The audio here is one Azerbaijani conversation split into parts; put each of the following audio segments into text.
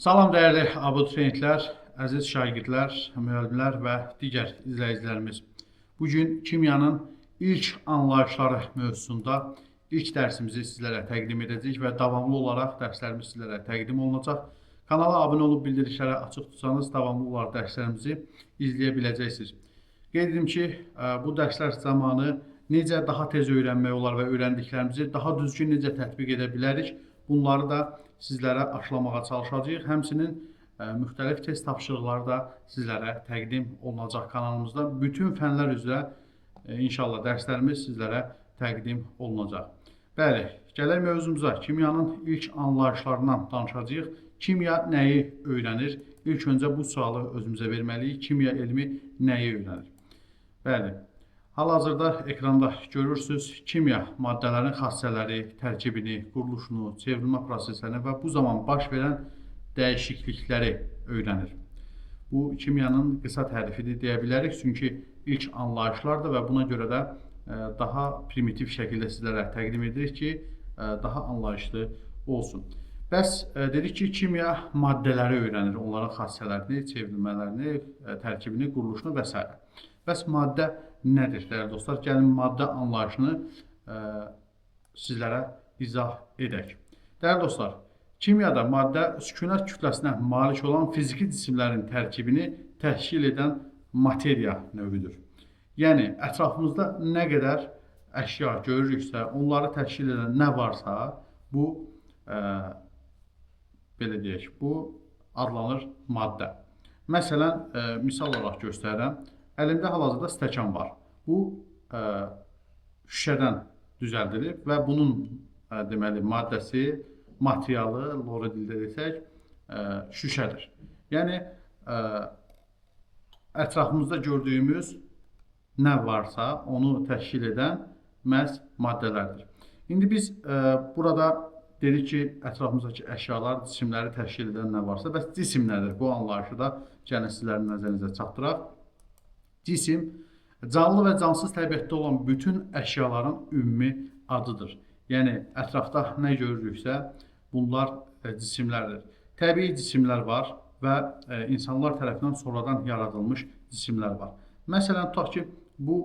Salam dəyərli abituriyentlər, əziz şagirdlər, müəllimlər və digər izləyicilərimiz. Bugün kimyanın ilk anlayışları mövzusunda ilk dərsimizi sizlərə təqdim edəcəyik və davamlı olaraq dərslərimiz sizlərə təqdim olunacaq. Kanala abunə olub bildirişlərə açıq tutsanız davamlı olaraq dərslərimizi izləyə biləcəksiniz. Qeyd edim ki, bu dərslər zamanı necə daha tez öyrənmək olar və öyrəndiklərimizi daha düzgün necə tətbiq edə bilərik, bunları da sizlərə aşılamağa çalışacağıq. Həmçinin müxtəlif test tapşırıqları da sizlərə təqdim olunacaq kanalımızda. Bütün fənlər üzrə inşallah dərslərimiz sizlərə təqdim olunacaq. Bəli, gələk mövzumuza. Kimyanın ilk anlayışlarından danışacağıq. Kimya nəyi öyrənir? İlk öncə bu sualı özümüzə verməliyik. Kimya elmi nəyi öyrənir? Bəli. Hal-hazırda ekranda görürsünüz, kimya maddələrin xassələri, tərkibini, quruluşunu, çevrilmə proseslərini və bu zaman baş verən dəyişiklikləri öyrənir. Bu, kimyanın qısa tərifidir deyə bilərik, çünki ilk anlayışlardır və buna görə də daha primitiv şəkildə sizlərə təqdim edirik ki, daha anlayışlı olsun. Bəs dedik ki, kimya maddələri öyrənir, onların xassələrini, çevrilmələrini, tərkibini, quruluşunu və s. Bəs maddə nədir, dəyərli dostlar? Gəlin maddə anlayışını sizlərə izah edək. Dəyərli dostlar, kimyada maddə sükunət kütləsinə malik olan fiziki cisimlərin tərkibini təşkil edən materiya növüdür. Yəni, ətrafımızda nə qədər əşya görürüksə, onları təşkil edən nə varsa, bu, belə deyək, bu adlanır maddə. Məsələn, misal olaraq göstərirəm. Əlimdə hal-hazırda stəkan var. Bu, şüşədən düzəldilib və bunun deməli, maddəsi, materialı, lora dildə desək, şüşədir. Yəni, ətrafımızda gördüyümüz nə varsa, onu təşkil edən məhz maddələrdir. İndi biz burada dedik ki, ətrafımızdakı əşyalar, cisimləri təşkil edən nə varsa, bəs cisim nədir? Bu anlayışı da gəlin sizlərin nəzərinizə çatdıraq. Cisim, canlı və cansız təbiətdə olan bütün əşyaların ümumi adıdır. Yəni, ətrafda nə görürüksə, bunlar cisimlərdir. Təbii cisimlər var və insanlar tərəfindən sonradan yaradılmış cisimlər var. Məsələn, tutaq ki, bu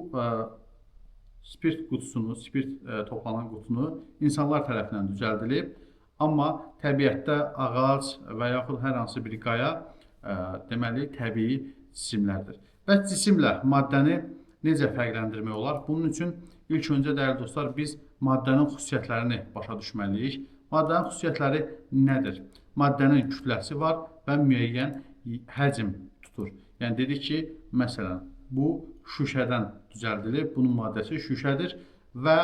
spirt qutusunu, spirt toplanan qutunu insanlar tərəfindən düzəldilib, amma təbiətdə ağac və yaxud hər hansı bir qaya deməli, təbii cisimlərdir. Bəs cisimlə maddəni necə fərqləndirmək olar? Bunun üçün ilk öncə, dəyərli dostlar, biz maddənin xüsusiyyətlərini başa düşməliyik. Maddənin xüsusiyyətləri nədir? Maddənin kütləsi var və müəyyən həcm tutur. Yəni, dedik ki, məsələn, bu şüşədən düzəldilib, bunun maddəsi şüşədir və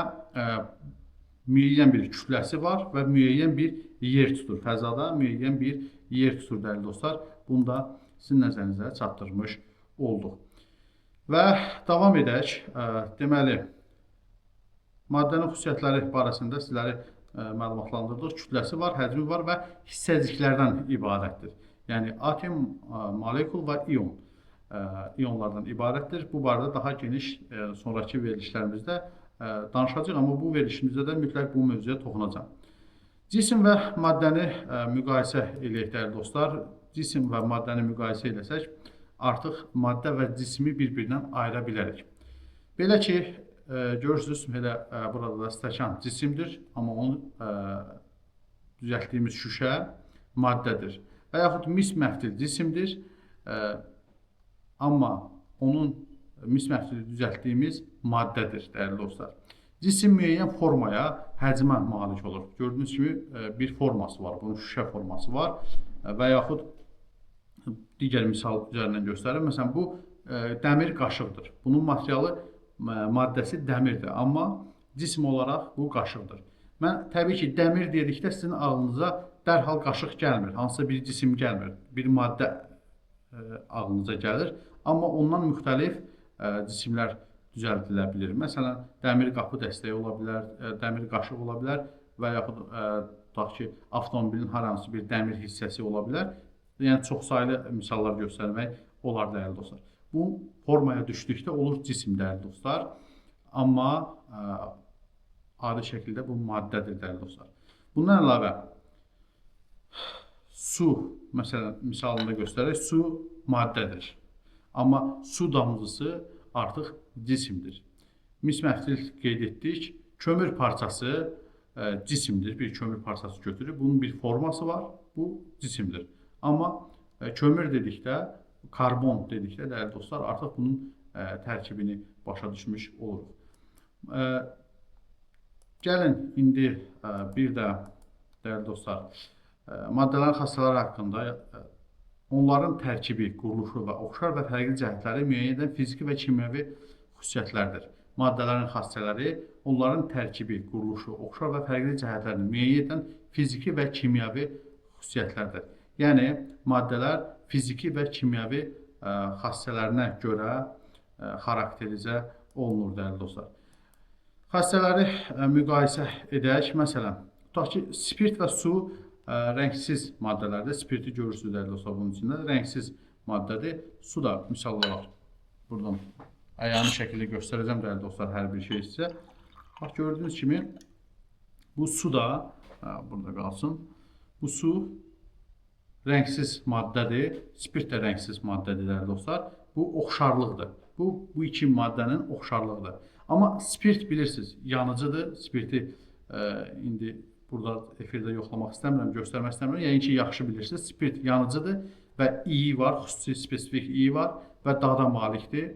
müəyyən bir kütləsi var və müəyyən bir yer tutur. Fəzada müəyyən bir yer tutur, dəyərli dostlar. Bunu da sizin nəzərinizə çatdırmış olduq. Və davam edək. Deməli, maddənin xüsusiyyətləri barəsində sizləri məlumatlandırdıq. Kütləsi var, həcmi var və hissəciklərdən ibarətdir. Yəni, atom, molekul və ion ionlardan ibarətdir. Bu barədə daha geniş sonraki verilişlərimizdə danışacaq, amma bu verilişimizdə də mütləq bu mövzuya toxunacaq. Cisim və maddəni müqayisə eləyək, dəyərli dostlar. Cisim və maddəni müqayisə eləsək, artıq maddə və cismi bir-birindən ayıra bilərik. Belə ki, görürsünüz, belə burada da stəkan cisimdir, amma onu düzəltdiyimiz şüşə maddədir. Və yaxud mis məftil cisimdir, amma onun mis məftili düzəltdiyimiz maddədir, dəyərli dostlar. Cisim müəyyən formaya, həcmə malik olur. Gördüyünüz kimi bir forması var, bunun şüşə forması var və yaxud digər misal üzərindən göstərir. Məsələn, bu dəmir qaşıqdır. Bunun materialı, maddəsi dəmirdir, amma cisim olaraq bu qaşıqdır. Mən təbii ki, dəmir dedikdə sizin ağlınıza dərhal qaşıq gəlmir, hansısa bir cisim gəlmir, bir maddə ağlınıza gəlir. Amma ondan müxtəlif cisimlər düzəldilə bilir. Məsələn, dəmir qapı dəstəyi ola bilər, dəmir qaşıq ola bilər və yaxud tutaq ki, avtomobilin hər hansı bir dəmir hissəsi ola bilər. Yəni, çox saylı misallar göstərmək olar, dəyərli dostlar. Bu, formaya düşdükdə olur cisim, dəyərli dostlar. Amma adi şəkildə bu maddədir, dəyərli dostlar. Bundan əlavə, su, məsələn, misalında göstərək, su maddədir. Amma su damcısı artıq cisimdir. Misməftil qeyd etdik. Kömür parçası cisimdir. Bir kömür parçası götürür. Bunun bir forması var. Bu cisimdir. Amma kömür dedikdə, karbon dedikdə, dəyərli dostlar, artıq bunun tərkibini başa düşmüş oluruq. Gəlin indi bir də, dəyərli dostlar, maddələrin xassələri haqqında, onların tərkibi, quruluşu və oxşar və fərqli cəhətləri müəyyən edən fiziki və kimyəvi xüsusiyyətlərdir. Maddələrin xassələri, onların tərkibi, quruluşu, oxşar və fərqli cəhətlərini müəyyən edən fiziki və kimyəvi xüsusiyyətlərdir. Yəni, maddələr fiziki və kimyəvi xassələrinə görə xarakterizə olunur, dəyərli dostlar. Xassələri müqayisə edək. Məsələn, tutaq ki, spirt və su rəngsiz maddələrdir. Spirti görürsünüz, dəyərli dostlar, bunun içində rəngsiz maddədir. Su da misal olaraq buradan əyani şəkildə göstərəcəm, dəyərli dostlar, hər bir şey sizə. Bax, gördüyünüz kimi bu su da burada qalsın. Bu su rəngsiz maddədir. Spirt də rəngsiz maddədir, dəyərli dostlar. Bu oxşarlıqdır. Bu iki maddənin oxşarlığıdır. Amma spirt bilirsiniz, yanıcıdır. Spirti indi burada efirdə yoxlamaq istəmirəm, göstərmək istəmirəm. Yəni ki, yaxşı bilirsiniz. Spirt yanıcıdır və iyi var, xüsusi spesifik iyi var və dada malikdir.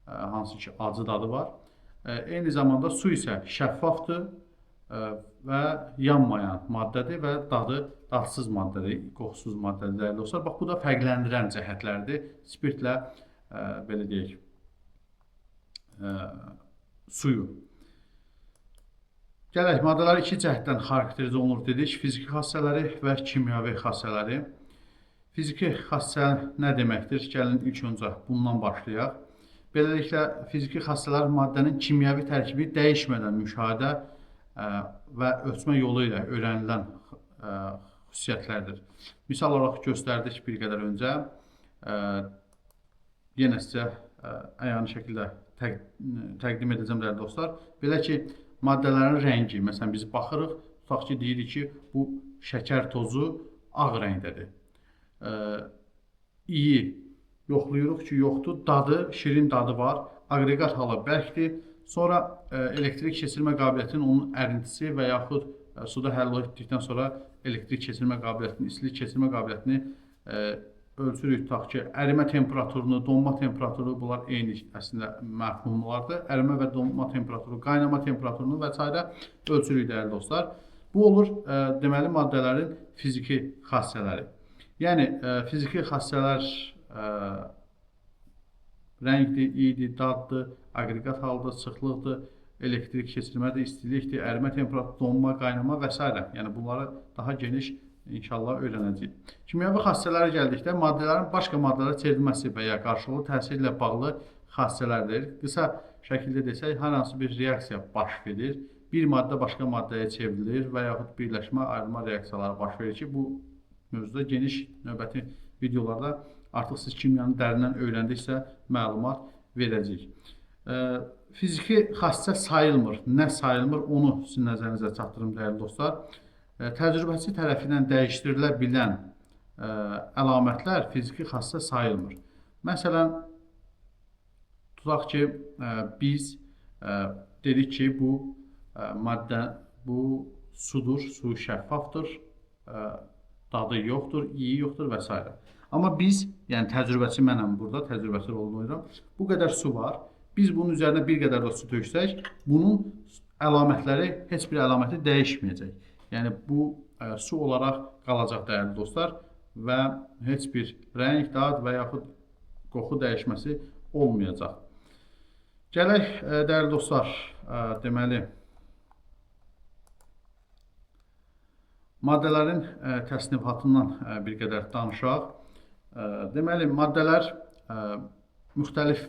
Hansı ki, acı dadı var. Eyni zamanda su isə şəffafdır və yanmayan maddədir və dadsız maddədir, qoxusuz maddədir, dəyərli dostlar. Bax, bu da fərqləndirən cəhətlərdir. Spirtlə, belə deyək, suyu. Gələk, maddələr iki cəhətdən xarakterizə olunur dedik. Fiziki xassələri və kimyəvi xassələri. Fiziki xassə nə deməkdir? Gəlin, ilk öncə bundan başlayaq. Beləliklə, fiziki xassələr maddənin kimyəvi tərkibi dəyişmədən müşahidə və ölçmə yolu ilə öyrənilən xüsusiyyətlərdir. Misal olaraq göstərdik bir qədər öncə. Yenə sizə əyani şəkildə təqdim edəcəm, dəyərli dostlar. Belə ki, maddələrin rəngi, məsələn, biz baxırıq, tutaq ki, deyirik ki, bu şəkər tozu ağ rəngdədir. İyi yoxlayırıq ki, yoxdur, dadı, şirin dadı var, aqreqat halı bərkdir. Sonra elektrik keçirmə qabiliyyətinin onun ərintisi və yaxud suda həll etdikdən sonra elektrik keçirmə qabiliyyətini, istilik keçirmə qabiliyyətini ölçürük. Tutaq ki, ərimə temperaturunu, donma temperaturu, bunlar eyni əslində məfhumlardır. Ərimə və donma temperaturu, qaynama temperaturunu və s. ölçürük, dəyərli dostlar. Bu olur, deməli, maddələrin fiziki xassələri. Yəni, fiziki xassələr rəngdir, iydir, daddır, aqreqat haldır, sıxlıqdır, elektrik keçirmədir, istilikdir, ərimə temperaturu, donma, qaynama və s. Yəni, bunları daha geniş İnşallah öyrənəcəyik. Kimyəvi xassələrə gəldikdə maddələrin başqa maddələrə çevrilməsi və ya qarşılıqlı təsir ilə bağlı xassələrdir. Qısa şəkildə desək, hər hansı bir reaksiya baş verir, bir maddə başqa maddəyə çevrilir və yaxud birləşmə, ayrılma reaksiyaları baş verir ki, bu mövzuda geniş növbəti videolarda artıq siz kimyanı dərindən öyrəndiksə məlumat verəcəyik. Fiziki xassə sayılmır. Nə sayılmır, onu sizin nəzərinizə çatdırım, dəyərli dostlar. Təcrübəçi tərəfindən dəyişdirilə bilən əlamətlər fiziki xassə sayılmır. Məsələn, tutaq ki, biz dedik ki, bu maddə, bu sudur, su şəffafdır, dadı yoxdur, iyi yoxdur və s. Amma biz, yəni təcrübəçi mənəm burada, təcrübəçi rolunu oynayıram, bu qədər su var, biz bunun üzərinə bir qədər də su töksək, bunun əlamətləri, heç bir əlaməti dəyişməyəcək. Yəni, bu su olaraq qalacaq, dəyərli dostlar, və heç bir rəng, dad və yaxud qoxu dəyişməsi olmayacaq. Gələk, dəyərli dostlar, deməli, maddələrin təsnifatından bir qədər danışaq. Deməli, maddələr müxtəlif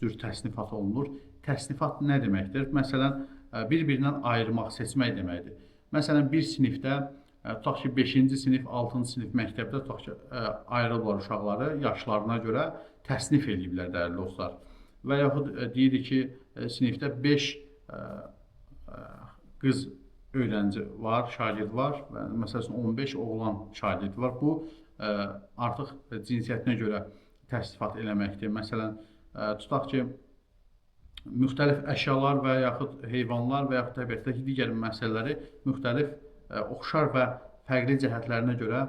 cür təsnifat olunur. Təsnifat nə deməkdir? Məsələn, bir-birindən ayırmaq, seçmək deməkdir. Məsələn, bir sinifdə, tutaq ki, 5-ci sinif, 6-cı sinif məktəbdə tutaq ki, ayrılırlar uşaqları yaşlarına görə təsnif ediblər, dəyərli dostlar. Və yaxud deyirik ki, sinifdə 5 qız öğrenci var, şagird var və məsələn 15 oğlan şagird var. Bu artıq cinsiyyətinə görə təsnifat eləməkdir. Məsələn, tutaq ki, müxtəlif əşyalar və yaxud heyvanlar və yaxud təbiətdəki digər məsələləri müxtəlif oxşar və fərqli cəhətlərinə görə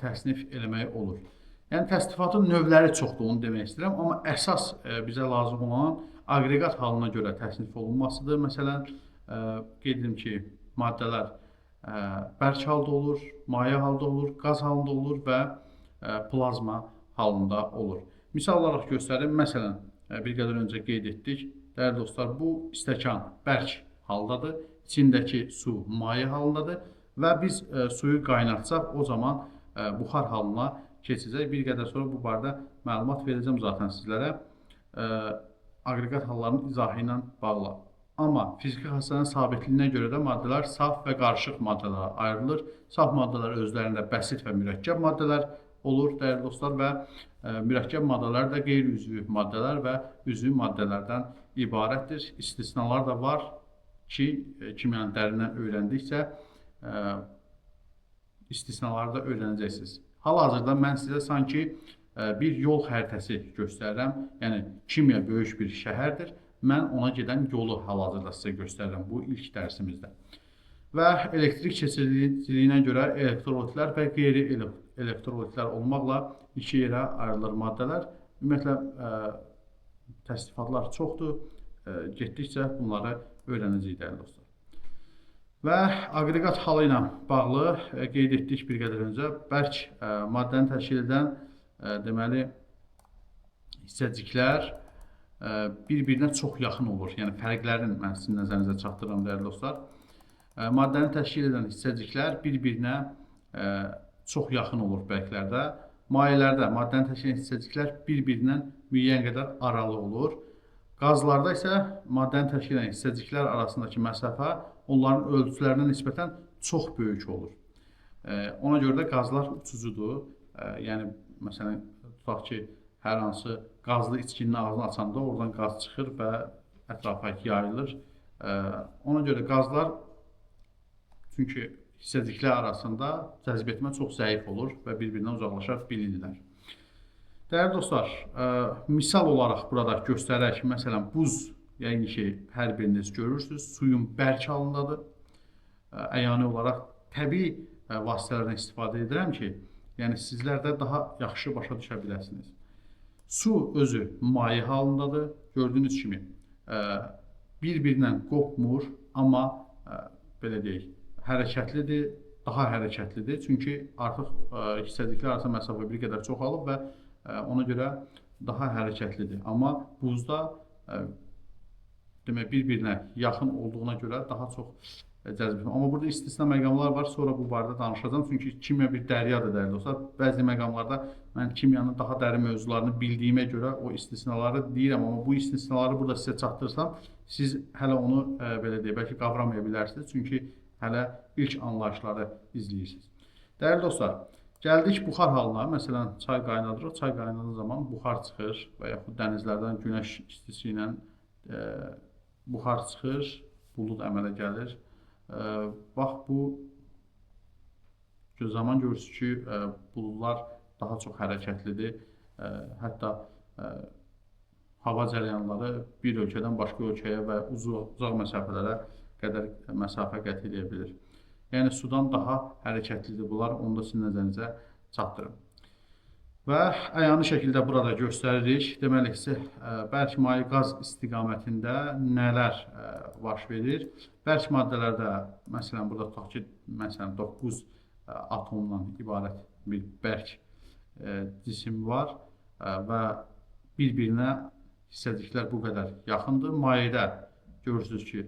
təsnif eləmək olur. Yəni təsnifatın növləri çoxdur, onu demək istəyirəm, amma əsas bizə lazım olan aqreqat halına görə təsnif olunmasıdır. Məsələn, qeyd edim ki, maddələr bərk halda olur, maye halda olur, qaz halında olur və plazma halında olur. Misal olaraq göstərim. Məsələn, bir qədər öncə qeyd etdik. Dəyərli dostlar, bu stəkan bərk haldadır, içindəki su maye halındadır və biz suyu qaynatsaq, o zaman buxar halına keçəcək. Bir qədər sonra bu barədə məlumat verəcəm zaten sizlərə aqreqat hallarının izahı ilə bağlı. Amma fiziki xassələrin sabitliyinə görə də maddələr saf və qarışıq maddələrə ayrılır. Saf maddələr özlərində bəsit və mürəkkəb maddələr olur, dəyərli dostlar, və mürəkkəb maddələr də qeyri-üzvü maddələr və üzvü maddələrdən ibarətdir. İstisnalar da var ki, kimyanı dərindən öyrəndikcə istisnaları da öyrənəcəksiniz. Hal-hazırda mən sizə sanki bir yol xəritəsi göstərirəm. Yəni, kimya böyük bir şəhərdir. Mən ona gedən yolu hal-hazırda sizə göstərirəm bu ilk dərsimizdə. Və elektrik keçiriciliyinə görə elektrolitlər və qeyri-elektrolitlər olmaqla iki yerə ayrılır maddələr. Ümumiyyətlə, təsnifatlar çoxdur. Getdikcə bunları öyrənəcəyik, dəyərli dostlar. Və aqreqat halı ilə bağlı qeyd etdik bir qədər öncə. Bərk maddəni təşkil edən deməli hissəciklər bir-birinə çox yaxın olur. Yəni, fərqlərini mən sizin nəzərinizə çatdırıram, dəyərli dostlar. Maddəni təşkil edən hissəciklər bir-birinə çox yaxın olur bərklərdə. Mayelərdə maddəni təşkil edən hissəciklər bir-birindən müəyyən qədər aralı olur. Qazlarda isə maddəni təşkil edən hissəciklər arasındakı məsafə onların ölçülərinə nisbətən çox böyük olur. Ona görə də qazlar uçucudur. Yəni, məsələn, tutaq ki, hər hansı qazlı içkinin ağzını açanda oradan qaz çıxır və ətrafa yayılır. Ona görə qazlar, çünki hissəciklər arasında cəzb etmə çox zəif olur və bir-birindən uzaqlaşa bilirlər. Dəyərli dostlar, misal olaraq burada göstərək, məsələn, buz, yəni ki, hər biriniz görürsünüz, suyun bərk halındadır. Əyani olaraq təbii vasitələrdən istifadə edirəm ki, yəni sizlər də daha yaxşı başa düşə biləsiniz. Su özü maye halındadır. Gördüyünüz kimi bir-birindən qopmur, amma belə deyək, hərəkətlidir, daha hərəkətlidir. Çünki artıq hissəciklər arasında məsafə bir qədər çoxalıb və ona görə daha hərəkətlidir. Amma buzda demək bir-birinə yaxın olduğuna görə daha çox cəzb etmir. Amma burada istisna məqamlar var, sonra bu barədə danışacağım. Çünki kimya bir dəryadır, dəyərli dostlar. Bəzi məqamlarda mən kimyanın daha dərin mövzularını bildiyimə görə o istisnaları deyirəm, amma bu istisnaları burada sizə çatdırsam, siz hələ onu belə deyək, bəlkə qavramaya bilərsiniz. Çünki hələ ilk anlayışları izləyirsiniz. Dəyərli dostlar, gəldik buxar halına. Məsələn, çay qaynadırıq. Çay qaynadığı zaman buxar çıxır və yaxud dənizlərdən günəş istisi ilə buxar çıxır, bulud əmələ gəlir. Bax, bu zaman görürsünüz ki, buludlar daha çox hərəkətlidir. Hətta hava cərəyanları bir ölkədən başqa ölkəyə və uzaq məsafələrə qədər məsafə qət edə bilir. Yəni, sudan daha hərəkətlidir bunlar, onu da sizin nəzərinizə çatdırım. Və əyani şəkildə burada göstəririk. Deməli ki, bərk maye qaz istiqamətində nələr baş verir? Bərk maddələrdə, məsələn, burada tutaq ki, məsələn, 9 atomdan ibarət bir bərk cisim var və bir-birinə hissəciklər bu qədər yaxındır. Mayedə görürsünüz ki,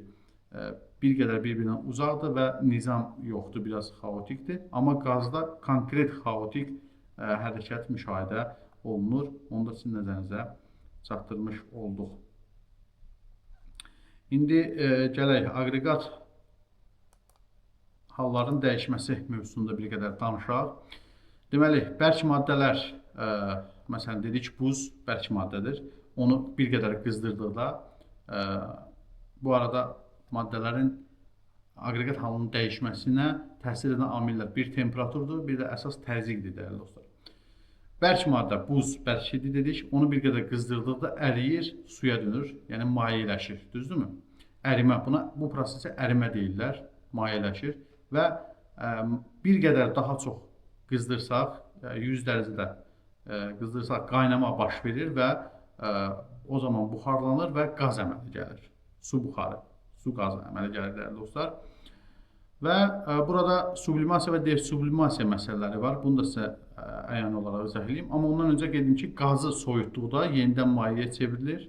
bir qədər bir-birindən uzaqdır və nizam yoxdur, biraz xaotikdir. Amma qazda konkret xaotik hərəkət müşahidə olunur. Onu da sizin nəzərinizə çatdırmış olduq. İndi gələk, aqreqat halların dəyişməsi mövzusunda bir qədər danışaq. Deməli, bərk maddələr, məsələn, dedik buz bərk maddədir. Onu bir qədər qızdırdıqda, bu arada maddələrin aqreqat halının dəyişməsinə təsir edən amillər bir temperaturdur, bir də əsas təzyiqdir dəyərli dostlar. Bərk maddə, buz, bərkidir dedik. Onu bir qədər qızdırdıqda əriyir, suya dönür, yəni mayeləşir, düzdürmü? Ərimə, bu prosesə ərimə deyirlər, mayeləşir və bir qədər daha çox qızdırsaq, 100 dərəcədə qızdırsaq qaynama baş verir və o zaman buxarlanır və qaz əmələ gəlir. Su buxarı, su qazı əmələ gəlir dəyərli dostlar. Və burada sublimasiya və desublimasiya məsələləri var. Bunu da sizə əyan olaraq izah edeyim. Amma ondan öncə qeyd edim ki, qazı soyutduqda yenidən mayeyə çevrilir.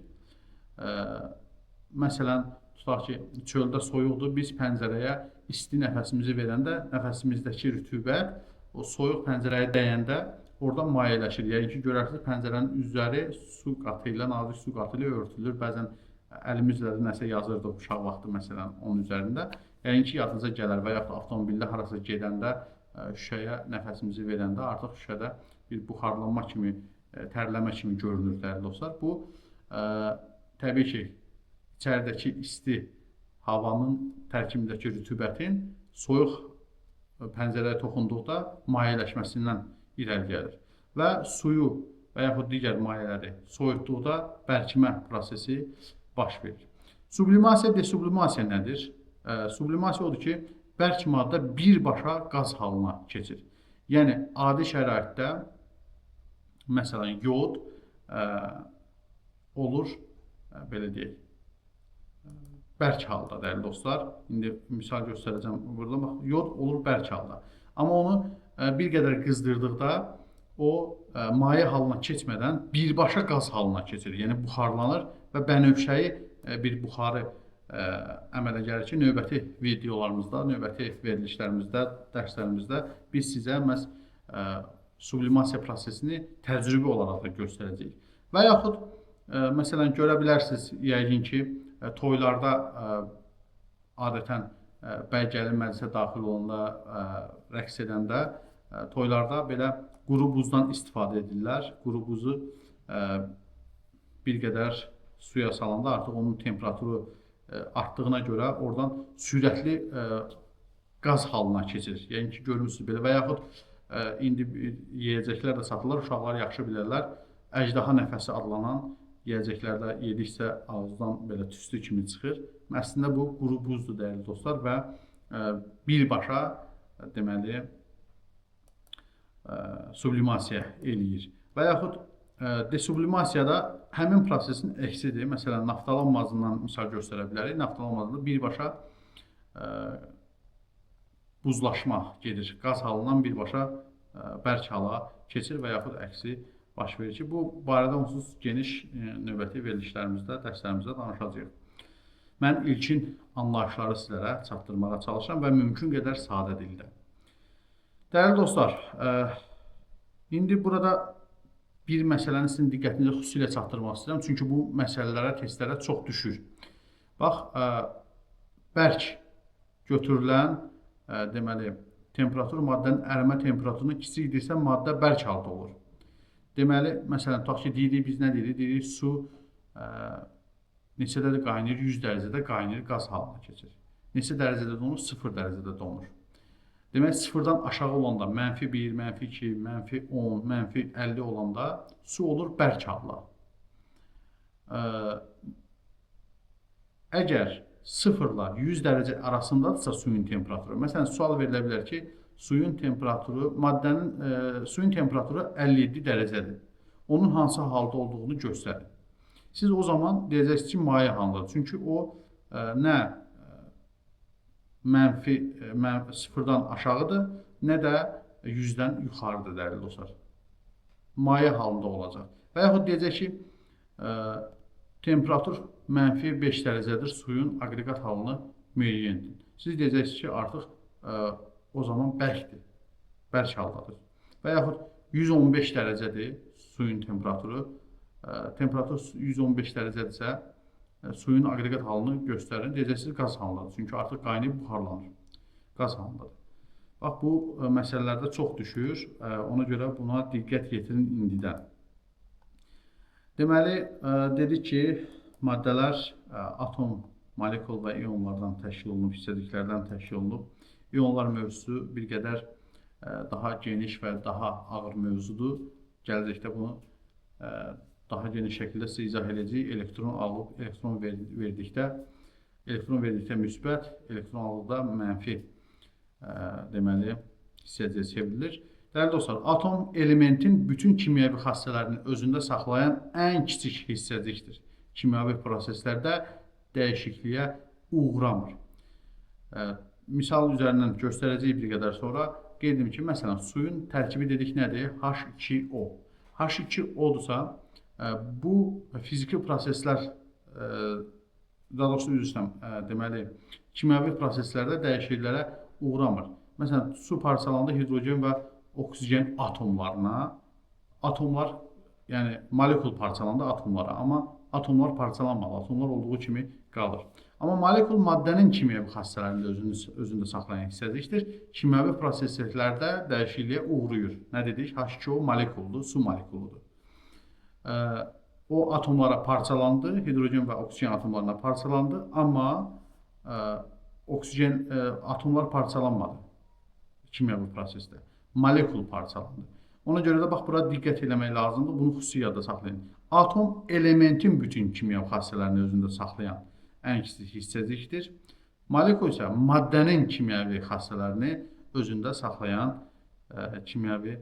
Məsələn, tutaq ki, çöldə soyuqdur, biz pəncərəyə isti nəfəsimizi verəndə nəfəsimizdəki rütubət o soyuq pəncərəyə dəyəndə orada mayeləşir. Yəni ki, görərsiniz, pəncərənin üzəri su qatı ilə, nazik su qatı ilə örtülür. Bəzən əlimizlə də nəsə yazırdıq uşaq vaxtı, məsələn, onun üzərində. Yəni ki, yadınıza gələr və yaxud avtomobildə harasa gedəndə şüşəyə nəfəsimizi verəndə artıq şüşədə bir buxarlanma kimi, tərləmə kimi görünür dəyərli dostlar. Bu, təbii ki, içəridəki isti havanın tərkibindəki rütubətin soyuq pəncərəyə toxunduqda mayeləşməsindən irəli gəlir. Və suyu və yaxud digər mayələri soyutduqda bərkimə prosesi baş verir. Sublimasiya, desublimasiya nədir? Sublimasiya odur ki, bərk maddə birbaşa qaz halına keçir. Yəni, adi şəraitdə, məsələn, yod olur, belə deyək, bərk halda, dəyərli dostlar. İndi misal göstərəcəm burada, bax, yod olur bərk halda. Amma onu bir qədər qızdırdıqda, o maye halına keçmədən birbaşa qaz halına keçir. Yəni, buxarlanır və bənövşəyi bir buxarı əmələ gəlir ki, növbəti videolarımızda, növbəti verilişlərimizdə, dərslərimizdə biz sizə məhz sublimasiya prosesini təcrübə olaraq da göstərəcəyik. Və yaxud, məsələn, görə bilərsiniz, yəqin ki, toylarda adətən bəy gəlin məclisə daxil olanda, rəqs edəndə, toylarda belə quru buzdan istifadə edirlər. Quru buzu bir qədər suya salanda artıq onun temperaturu artdığına görə oradan sürətli qaz halına keçir. Yəni ki, görürsünüz belə və yaxud indi yeyəcəklər də satılır, uşaqlar yaxşı bilərlər. Əjdaha nəfəsi adlanan yeyəcəklərdə yedikcə ağızdan belə tüstü kimi çıxır. Əslində bu quru buzdur dəyərli dostlar və birbaşa deməli sublimasiya eləyir. Və yaxud desublimasiyada həmin prosesin əksidir. Məsələn, naftalanmazından misal göstərə bilərik. Naftalanmazında birbaşa buzlaşma gedir. Qaz halından birbaşa bərk hala keçir və yaxud əksi baş verir ki, bu barədə onsuz geniş növbəti verilişlərimizdə, dərslərimizdə danışacağıq. Mən ilkin anlayışları sizlərə çatdırmağa çalışıram və mümkün qədər sadə dildə. Dəyərli dostlar, indi burada bir məsələni sizin diqqətinizi xüsusilə çatdırmaq istəyirəm. Çünki bu məsələlərə, testlərə çox düşür. Bax, bərk götürülən, deməli, temperatur maddənin ərimə temperaturunu kiçikdirsə, maddə bərk halda olur. Deməli, məsələn, tutaq ki, deyirik, biz nə deyirik? Deyirik, su neçədə də qaynayır? 100 dərəcədə qaynayır, qaz halına keçir. Neçə dərəcədə donur? 0 dərəcədə donur. Demək, sıfırdan aşağı olanda, -1, -2, -10, -50 olanda su olur bərk halda. Əgər 0 ilə 100 dərəcə arasındadırsa suyun temperaturu, məsələn, sual verilə bilər ki, suyun temperaturu, maddənin suyun temperaturu 57 dərəcədir. Onun hansı halda olduğunu göstərin. Siz o zaman deyəcəksiniz ki, maye halındadır. Çünki o nə sıfırdan aşağıdır, nə də 100-dən yuxarıdır dəyərli dostlar. Maye halında olacaq. Və yaxud deyəcək ki, temperatur -5 dərəcədir, suyun aqreqat halını müəyyəndir. Siz deyəcəksiniz ki, artıq o zaman bərkdir, bərk haldadır. Və yaxud 115 dərəcədir suyun temperaturu. Temperatur 115 dərəcədirsə, suyun aqreqat halını göstərin. Deyəcəksiniz, qaz halındadır. Çünki artıq qaynayıb buxarlanır. Qaz halındadır. Bax, bu məsələlərdə çox düşür. Ona görə buna diqqət yetirin indidən. Deməli, dedik ki, maddələr, atom molekul və ionlardan təşkil olunub, hissəciklərdən təşkil olunub. İonlar mövzusu bir qədər daha geniş və daha ağır mövzudur. Gələcəkdə bunu daha geniş şəkildə sizə izah edəcəyik. Elektron alıb, elektron verdikdə müsbət, elektron aldıqda mənfi deməli hissəciyə çevrilir. Dəyərli dostlar, atom elementin bütün kimyəvi xassələrini özündə saxlayan ən kiçik hissəcikdir. Kimyəvi proseslərdə dəyişikliyə uğramır. Misal üzərindən göstərəcəyik bir qədər sonra. Qeyd edim ki, məsələn, suyun tərkibi dedik nədir? H2O. H2O-dursa, bu fiziki proseslər, daha doğrusu üzrəm, deməli, kimyəvi proseslərdə dəyişikliklərə uğramır. Məsələn, su parçalandı hidrogen və oksigen atomlarına, atomlar, yəni molekul parçalandı atomlara, amma atomlar parçalanmalı, atomlar olduğu kimi qalır. Amma molekul maddənin kimyəvi xassələrini özündə saxlayan hissəcikdir. Kimyəvi proseslərdə dəyişikliyə uğrayır. Nə dedik? H2O molekuldur, su molekuludur. O atomlara parçalandı, hidrogen və oksigen atomlarına parçalandı, amma oksigen atomlar parçalanmadı kimyəvi prosesdə. Molekul parçalandı. Ona görə də bax, bura diqqət eləmək lazımdır. Bunu xüsusi yadda saxlayın. Atom elementin bütün kimyəvi xassələrini özündə saxlayan ən kiçik hissəcikdir. Molekul isə maddənin kimyəvi xassələrini özündə saxlayan kimyəvi,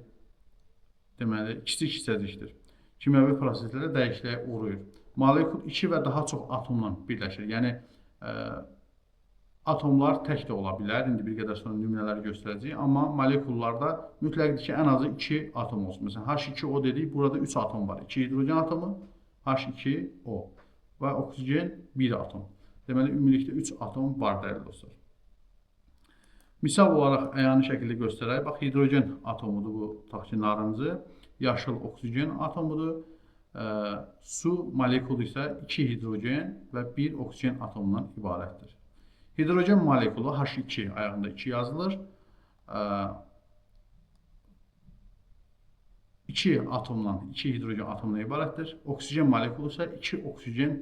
deməli, kiçik hissəcikdir. Kimyəvi proseslərdə dəyişikliyə uğrayır. Molekul 2 və daha çox atomla birləşir. Yəni, atomlar tək də ola bilər. İndi bir qədər sonra nümunələri göstərəcəyik. Amma molekullarda mütləqdir ki, ən azı 2 atom olsun. Məsələn, H2O dedik, burada 3 atom var. 2 hidrogen atomu, H2O və oksigen 1 atom. Deməli, ümumilikdə 3 atom var, dəyərli dostlar. Misal olaraq əyani şəkildə göstərək. Bax, hidrogen atomudur bu, tutaq ki, narıncı. Yaşıl oksigen atomudur. Su molekulu isə 2 hidrogen və 1 oksigen atomundan ibarətdir. Hidrogen molekulu H2 ayağında 2 yazılır. 2 atomdan, 2 hidrogen atomundan ibarətdir. Oksigen molekulu isə 2 oksigen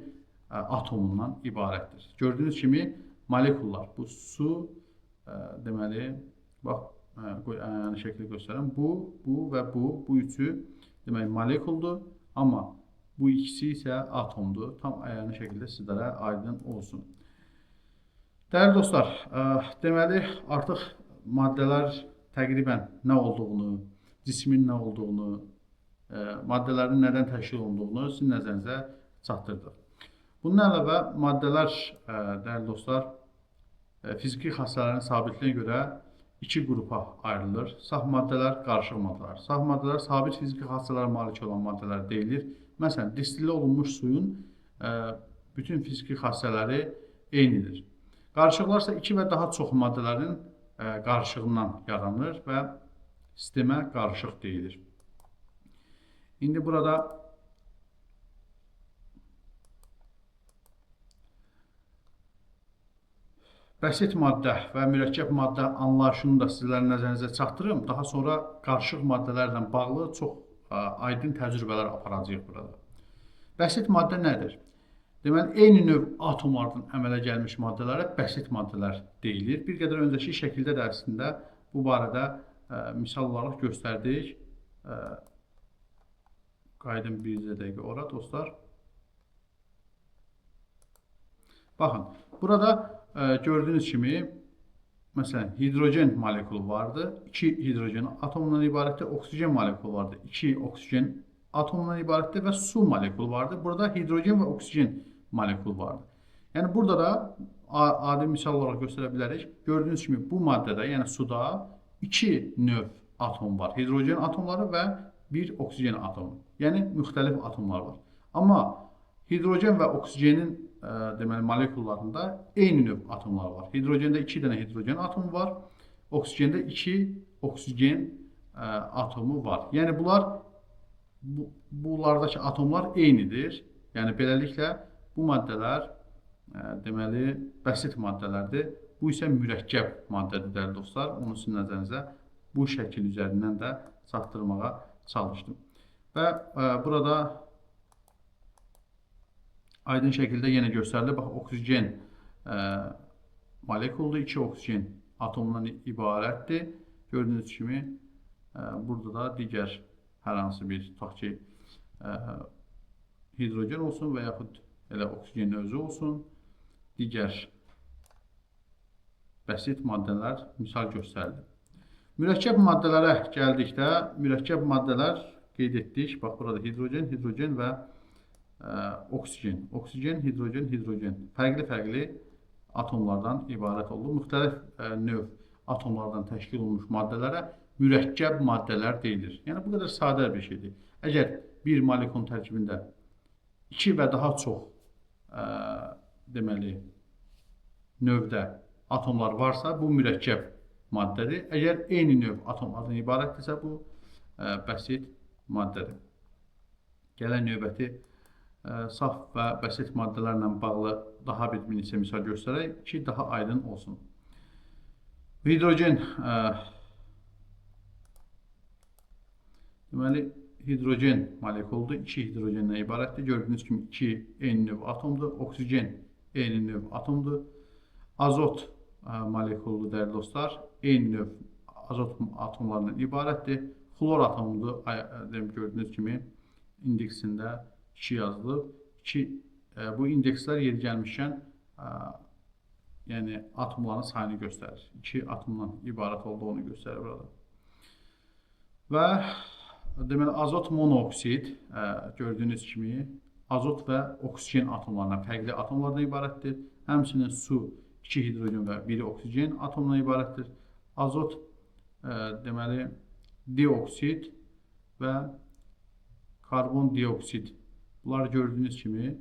atomundan ibarətdir. Gördüyünüz kimi molekullar, bu su, deməli, bax, yəni şəkli göstərəm. Bu və bu üçü deməli molekuldur, amma bu ikisi isə atomdur. Tam əyani şəkildə sizlərə aydın olsun. Dəyərli dostlar, deməli, artıq maddələr təqribən nə olduğunu, cismin nə olduğunu, maddələrin nədən təşkil olunduğunu sizin nəzərinizə çatdırdıq. Bundan əlavə, maddələr, dəyərli dostlar, fiziki xassələrin sabitliyinə görə iki qrupa ayrılır. Saf maddələr, qarışıq maddələr. Saf maddələr sabit fiziki xassələrə malik olan maddələr deyilir. Məsələn, distillə olunmuş suyun bütün fiziki xassələri eynidir. Qarışıqlar isə 2 və daha çox maddələrin qarışığından yaranır və sistemə qarışıq deyilir. İndi burada bəsit maddə və mürəkkəb maddə anlayışını da sizlərin nəzərinizə çatdırım. Daha sonra qarışıq maddələrlə bağlı çox aydın təcrübələr aparacağıq burada. Bəsit maddə nədir? Deməli, eyni növ atomlardan əmələ gəlmiş maddələrə bəsit maddələr deyilir. Bir qədər öncəki şəkildə dərsində bu barədə misal olaraq göstərdik. Qayıdın bir dəqiqə ora, dostlar. Baxın, burada gördüyünüz kimi, məsələn, hidrogen molekulu vardı. 2 hidrogen atomundan ibarətdir. Oksigen molekulu vardı. 2 oksigen atomundan ibarətdir və su molekulu vardı. Burada hidrogen və oksigen molekulu vardı. Yəni, burada da adi misal olaraq göstərə bilərik. Gördüyünüz kimi, bu maddədə, yəni suda 2 növ atom var. Hidrogen atomları və 1 oksigen atomu. Yəni, müxtəlif atomlar var. Amma hidrogen və oksigenin deməli, molekullarında eyni növ atomlar var. Hidrogende 2 dənə hidrogen atomu var. Oksigende 2 oksigen atomu var. Yəni, bunlardakı atomlar eynidir. Yəni, beləliklə, bu maddələr deməli, bəsit maddələrdir. Bu isə mürəkkəb maddədir, dəyərli dostlar. Onu sizin nəzərinizə bu şəkil üzərindən də çatdırmağa çalışdım. Və burada aydın şəkildə yenə göstərilir. Bax, oksigen molekuldur. 2 oksigen atomundan ibarətdir. Gördüyünüz kimi burada da digər hər hansı bir, tutaq ki, hidrogen olsun və yaxud elə oksigenin özü olsun, digər bəsit maddələr misal göstərilir. Mürəkkəb maddələrə gəldikdə, mürəkkəb maddələr qeyd etdik. Bax, burada hidrogen, hidrogen və oksigen. Oksigen, hidrogen, hidrogen. Fərqli-fərqli atomlardan ibarət olur. Müxtəlif növ atomlardan təşkil olunmuş maddələrə mürəkkəb maddələr deyilir. Yəni, bu qədər sadə bir şeydir. Əgər bir molekulun tərkibində 2 və daha çox deməli, növdə atomlar varsa, bu mürəkkəb maddədir. Əgər eyni növ atomlardan ibarətdirsə, bu bəsit maddədir. Gələn növbəti saf və bəsit maddələrlə bağlı daha bir neçə misal göstərək ki, daha aydın olsun. Hidrogen, deməli, hidrogen molekuludur. 2 hidrogendən ibarətdir. Gördüyünüz kimi 2 eyni növ atomdur. Oksigen eyni növ atomdur. Azot molekuludur, dəyərli dostlar. Eyni növ azot atomlarından ibarətdir. Xlor atomudur. Gördüyünüz kimi indeksində 2 yazılıb. Bu indekslər yeri gəlmişkən yəni atomların sayını göstərir. 2 atomdan ibarət olduğunu göstərir burada. Və deməli, azot monoksid gördüyünüz kimi azot və oksigen atomlarından, fərqli atomlardan ibarətdir. Həmçinin su 2 hidrogen və 1 oksigen atomdan ibarətdir. Azot deməli dioksid və karbon dioksid. Bunlar gördüyünüz kimi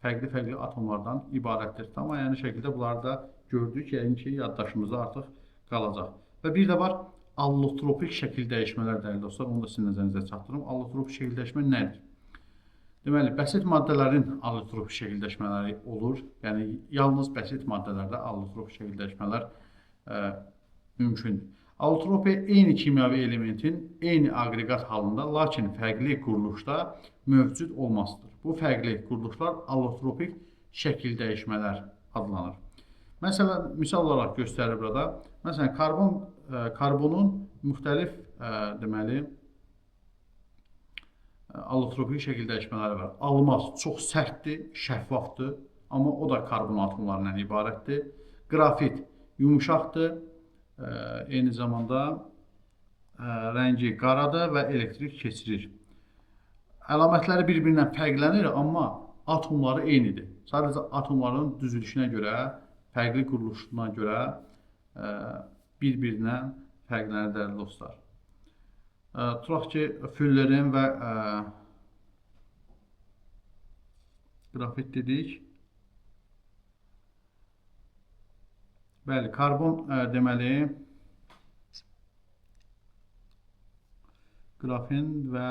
fərqli-fərqli atomlardan ibarətdir. Tam ayəni şəkildə bunları da gördük, yəni ki, yaddaşımızda artıq qalacaq. Və bir də var, allotropik şəkil dəyişmələr, dəyərli dostlar, onu da sizin nəzərinizə çatdırım. Allotropik şəkil dəyişmə nədir? Deməli, bəsit maddələrin allotropik şəkil dəyişmələri olur. Yəni, yalnız bəsit maddələrdə allotropik şəkil dəyişmələr mümkündür. Allotropiya eyni kimyəvi elementin eyni aqreqat halında, lakin fərqli quruluşda mövcud olmasıdır. Bu fərqli quruluşlar allotropik şəkil dəyişmələr adlanır. Məsələn, misal olaraq göstərir burada. Məsələn, karbonun müxtəlif deməli allotropik şəkil dəyişmələri var. Almaz çox sərtdir, şəffafdır, amma o da karbon atomlarından ibarətdir. Qrafit yumuşaqdır, eyni zamanda rəngi qaradır və elektrik keçirir. Əlamətləri bir-birindən fərqlənir, amma atomları eynidir. Sadəcə atomların düzülüşünə görə, fərqli quruluşuna görə bir-birinə fərqlənir, dəyərli dostlar. Tutaq ki, füllerin və qrafit dedik. Bəli, karbon deməli qrafin və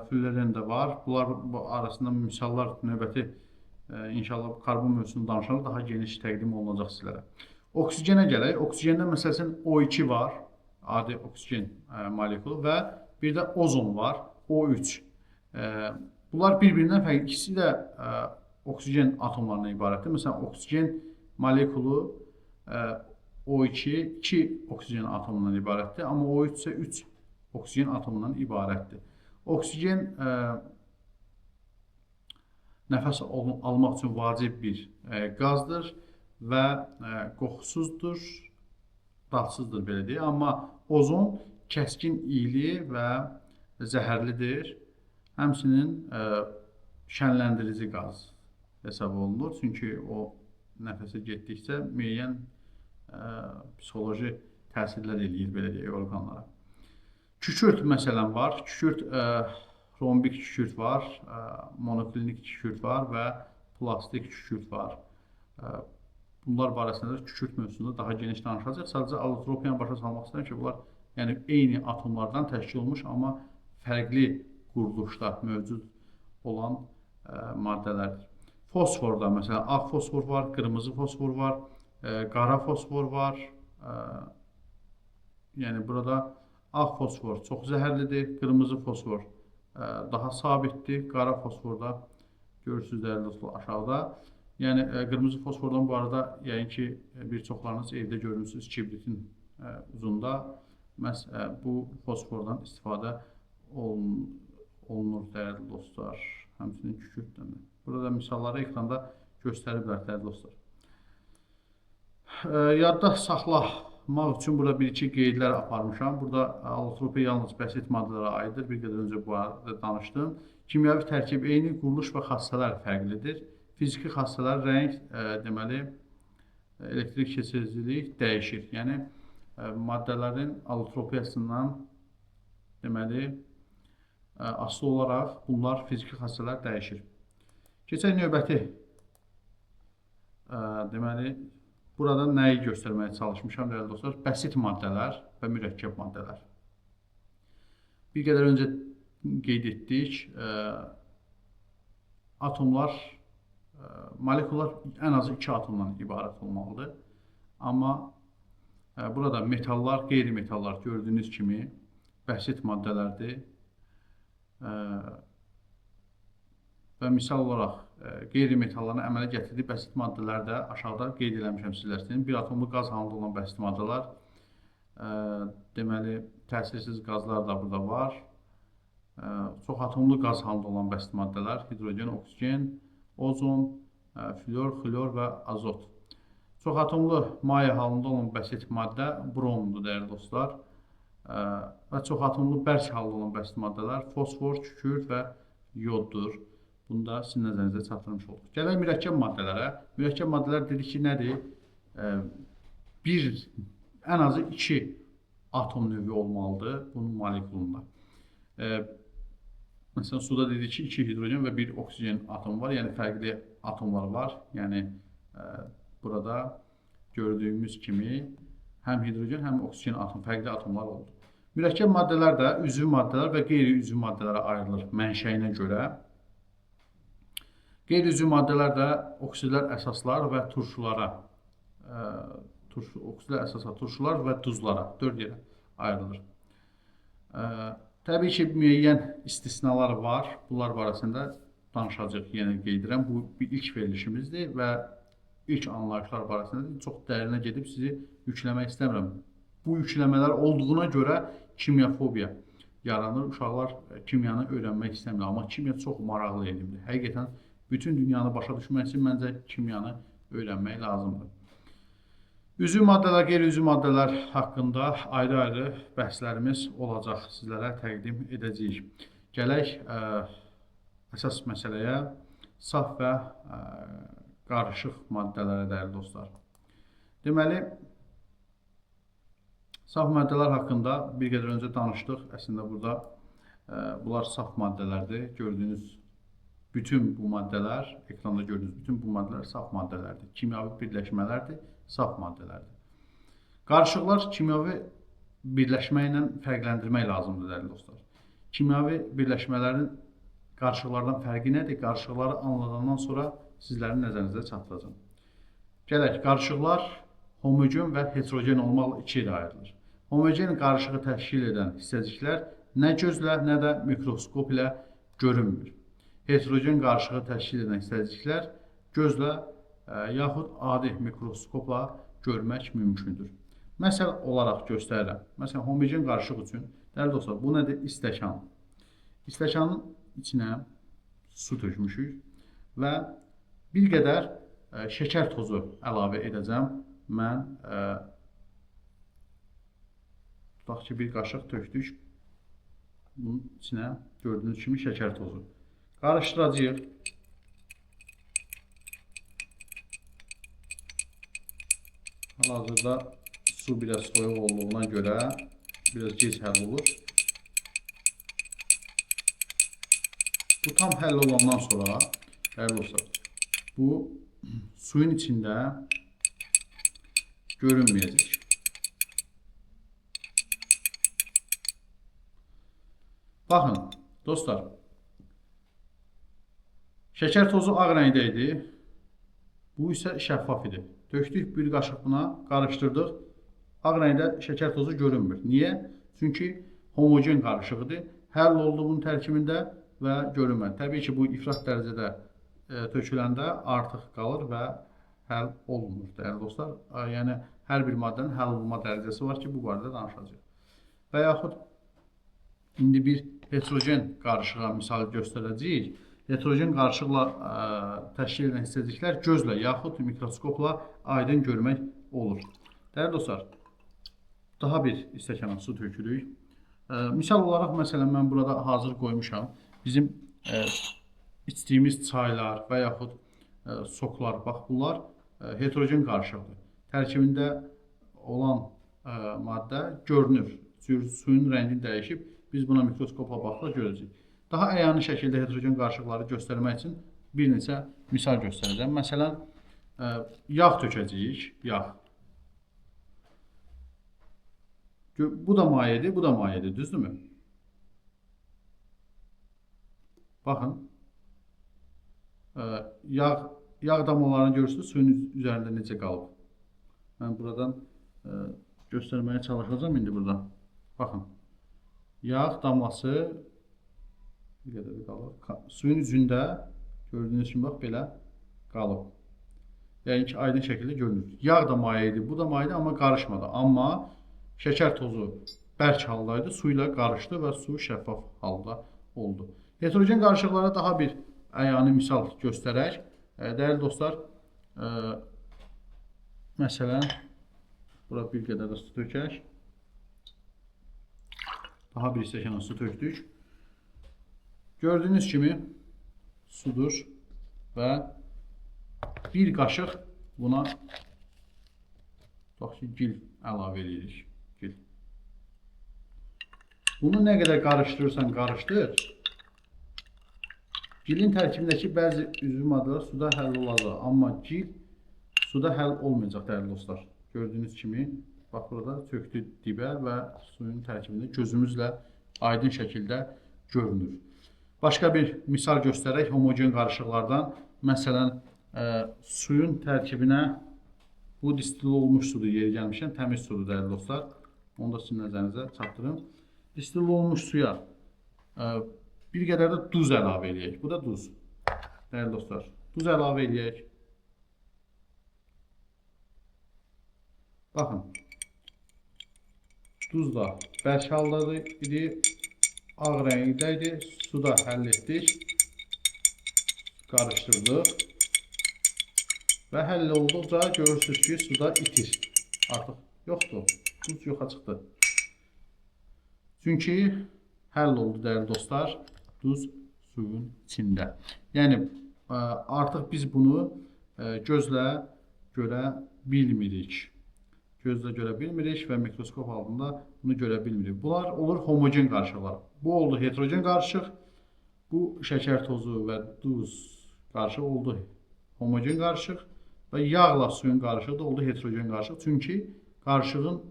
füllerin də var. Bunlar arasında misallar növbəti inşallah karbon mövzusunu danışaraq daha geniş təqdim olunacaq sizlərə. Oksigenə gələk. Oksigəndə məsələn O2 var, adi oksigen molekulu və bir də ozon var, O3. Bunlar bir-birindən fərqli. İkisi də oksigen atomlarından ibarətdir. Məsələn, oksigen molekulu O2 2 oksigen atomundan ibarətdir, amma O3 isə 3 oksigen atomundan ibarətdir. Oksigen nəfəs almaq üçün vacib bir qazdır və qoxusuzdur, dadsızdır belə deyək. Amma ozon kəskin iyili və zəhərlidir. Həmçinin şənləndirici qaz hesab olunur. Çünki o nəfəsə getdikcə müəyyən psixoloji təsirlər eləyir belə deyək orqanlara. Kükürt məsələn var. Kükürt rombik kükürt var, monoklinik kükürt var və plastik kükürt var. Bunlar barəsində kükürt mövzusunda daha geniş danışacaq. Sadəcə allotropiyanı başa salmaq istəyirəm ki, bunlar yəni eyni atomlardan təşkil olmuş, amma fərqli quruluşda mövcud olan maddələrdir. Fosforda məsələn ağ fosfor var, qırmızı fosfor var, qara fosfor var. Yəni burada ağ fosfor çox zəhərlidir, qırmızı fosfor daha sabitdir, qara fosforda görürsünüz dəyərli dostlar aşağıda. Yəni qırmızı fosfordan bu arada yəqin ki bir çoxlarınız evdə görmüsünüz kibritin ucunda məhz bu fosfordan istifadə olunur dəyərli dostlar. Həmçinin kükürddən də. Burada misalları ekranda göstəriblər dəyərli dostlar. Yadda saxlamaq üçün burada bir-iki qeydlər aparmışam. Burada allotropiya yalnız bəsit maddələrə aiddir. Bir qədər öncə bu arada danışdım. Kimyəvi tərkib eyni, quruluş və xassələr fərqlidir. Fiziki xassələr, rəng, deməli, elektrik keçiricilik dəyişir. Yəni, maddələrin allotropiyasından, deməli, asılı olaraq bunlar fiziki xassələr dəyişir. Keçək növbəti, deməli, burada nəyi göstərməyə çalışmışam, dəyərli dostlar? Bəsit maddələr və mürəkkəb maddələr. Bir qədər öncə qeyd etdik, atomlar, molekullar ən azı 2 atomdan ibarət olmalıdır. Amma burada metallar, qeyri-metallar gördüyünüz kimi bəsit maddələrdir. Və misal olaraq qeyri-metalların əmələ gətirdiyi bəsit maddələr də aşağıda qeyd eləmişəm sizlər üçün. Bir atomlu qaz halında olan bəsit maddələr, deməli, təsirsiz qazlar da burada var. Çox atomlu qaz halında olan bəsit maddələr, hidrogen, oksigen, ozon, flor, xlor və azot. Çox atomlu maye halında olan bəsit maddə bromdur, dəyərli dostlar. Və çox atomlu bərk halında olan bəsit maddələr fosfor, kükürt və yoddur. Bunu da sizin nəzərinizə çatdırmış olduq. Gələk mürəkkəb maddələrə. Mürəkkəb maddələr dedik ki, nədir? Ən azı 2 atom növü olmalıdır bunun molekulunda. Məsələn, suda dedik ki, 2 hidrogen və 1 oksigen atomu var. Yəni, fərqli atomlar var. Yəni, burada gördüyümüz kimi həm hidrogen, həm oksigen atom, fərqli atomlar oldu. Mürəkkəb maddələr də üzvü maddələr və qeyri-üzvü maddələrə ayrılır mənşəyinə görə. Qeyri-üzvü maddələr də oksidlər, əsaslar və turşulara, turşular və duzlara, 4 yerə ayrılır. Təbii ki, müəyyən istisnalar var. Bunlar barəsində danışacaq, yenə qeyd edirəm. Bu ilk verilişimizdir və ilk anlayışlar barəsində çox dərinə gedib sizi yükləmək istəmirəm. Bu yükləmələr olduğuna görə kimyafobiya yaranır. Uşaqlar kimyanı öyrənmək istəmirlər. Amma kimya çox maraqlı elmdir. Həqiqətən bütün dünyanı başa düşmək üçün məncə kimyanı öyrənmək lazımdır. Üzvü maddələr, qeyri-üzvü maddələr haqqında ayrı-ayrı bəhslərimiz olacaq, sizlərə təqdim edəcəyik. Gələk əsas məsələyə, saf və qarışıq maddələrə, dəyərli dostlar. Deməli, saf maddələr haqqında bir qədər öncə danışdıq. Əslində, burada bunlar saf maddələrdir. Gördüyünüz bütün bu maddələr, ekranda gördüyünüz bütün bu maddələr saf maddələrdir. Kimyavi birləşmələrdir, saf maddələrdir. Qarışıqlar kimyavi birləşmə ilə fərqləndirmək lazımdır, dəyərli dostlar. Kimyavi birləşmələrin qarışıqlardan fərqi nədir? Qarışıqları anladandan sonra sizlərin nəzərinizə çatdıracağım. Gələk, qarışıqlar homogen və heterogen olmaqla 2 yerə ayrılır. Homogen qarışığı təşkil edən hissəciklər nə gözlə, nə də mikroskop ilə görünmür. Heterogen qarışığı təşkil edən hissəciklər gözlə yaxud adi mikroskopla görmək mümkündür. Məsəl olaraq göstərirəm. Məsələn, homogen qarışıq üçün, dəyərli dostlar, bu nədir? İstəkan. İstəkanın içinə su tökmüşük və bir qədər şəkər tozu əlavə edəcəm. Mən tutaq ki, bir qaşıq tökdük. Bunun içinə gördüyünüz kimi şəkər tozu. Qarışdıracağıq. Hal-hazırda su biraz soyuq olduğuna görə biraz gec həll olur. Bu tam həll olandan sonra, dəyərli dostlar, bu suyun içində görünməyəcək. Baxın, dostlar, şəkər tozu ağ rəngdə idi, bu isə şəffaf idi. Tökdük bir qaşıq buna, qarışdırdıq, ağ rəngdə şəkər tozu görünmür. Niyə? Çünki homogen qarışıqdır, həll oldu bunun tərkibində və görünmədi. Təbii ki, bu ifrat dərəcədə töküləndə artıq qalır və həll olunur, dəyərli dostlar. Yəni, hər bir maddənin həll olunma dərəcəsi var ki, bu barədə danışacağıq. Və yaxud indi bir heterogen qarışığa misal göstərəcəyik. Heterogen qarışıqla təşkil edən hissəciklər gözlə yaxud mikroskopla aydın görmək olur. Dəyərli dostlar, daha bir stəkana su tökürük. Misal olaraq, məsələn, mən burada hazır qoymuşam. Bizim içdiyimiz çaylar və yaxud soklar, bax, bunlar heterogen qarışıqdır. Tərkibində olan maddə görünür. Suyun rəngi dəyişib. Biz buna mikroskopla baxıb görəcəyik. Daha əyani şəkildə heterogen qarışıqları göstərmək üçün bir neçə misal göstərəcəm. Məsələn, yağ tökəcəyik. Yağ. Bu da mayedir, bu da mayedir, düzdürmü? Baxın. Yağ damlalarını görürsünüz, suyun üzərində necə qalıb. Mən buradan göstərməyə çalışacağım indi burada. Baxın. Yağ damlası bir qədər qalır. Suyun üzündə gördüyünüz kimi bax belə qalıb. Yəni ki, aydın şəkildə görünür. Yağ da maye idi, bu da maye idi, amma qarışmadı. Amma şəkər tozu bərk haldaydı, su ilə qarışdı və su şəffaf halda oldu. Heterogen qarışıqlara daha bir əyani misal göstərək. Dəyərli dostlar, məsələn, bura bir qədər də su tökək. Daha bir stəkana su tökdük. Gördüyünüz kimi sudur və bir qaşıq buna gil əlavə edirik. Gil. Bunu nə qədər qarışdırırsan qarışdır. Gilin tərkibindəki bəzi üzvü maddələr suda həll olacaq. Amma gil suda həll olmayacaq, dəyərli dostlar. Gördüyünüz kimi, bax burada tökdü dibə və suyun tərkibində gözümüzlə aydın şəkildə görünür. Başqa bir misal göstərək homogen qarışıqlardan. Məsələn, suyun tərkibinə, bu distil olmuş sudur, yeri gəlmişən, təmiz sudur, dəyərli dostlar. Onu da sizin nəzərinizə çatdırım. Distil olmuş suya bir qədər də duz əlavə edək. Bu da duz, dəyərli dostlar. Duz əlavə edək. Baxın. Duz da bərk halda idi, ağ rəngdə idi, suda həll etdik, qarışdırdıq və həll olduqca görürsünüz ki, suda itir. Artıq yoxdur, duz yoxa çıxdı. Çünki həll oldu, dəyərli dostlar, duz suyun içində. Yəni, artıq biz bunu gözlə görə bilmirik. Gözlə görə bilmirik və mikroskop altında bunu görə bilmirik. Bunlar olur homogen qarışıqlar. Bu oldu heterogen qarışıq. Bu şəkər tozu və duz qarışıq oldu homogen qarışıq. Və yağla suyun qarışığı da oldu heterogen qarışıq. Çünki qarışığın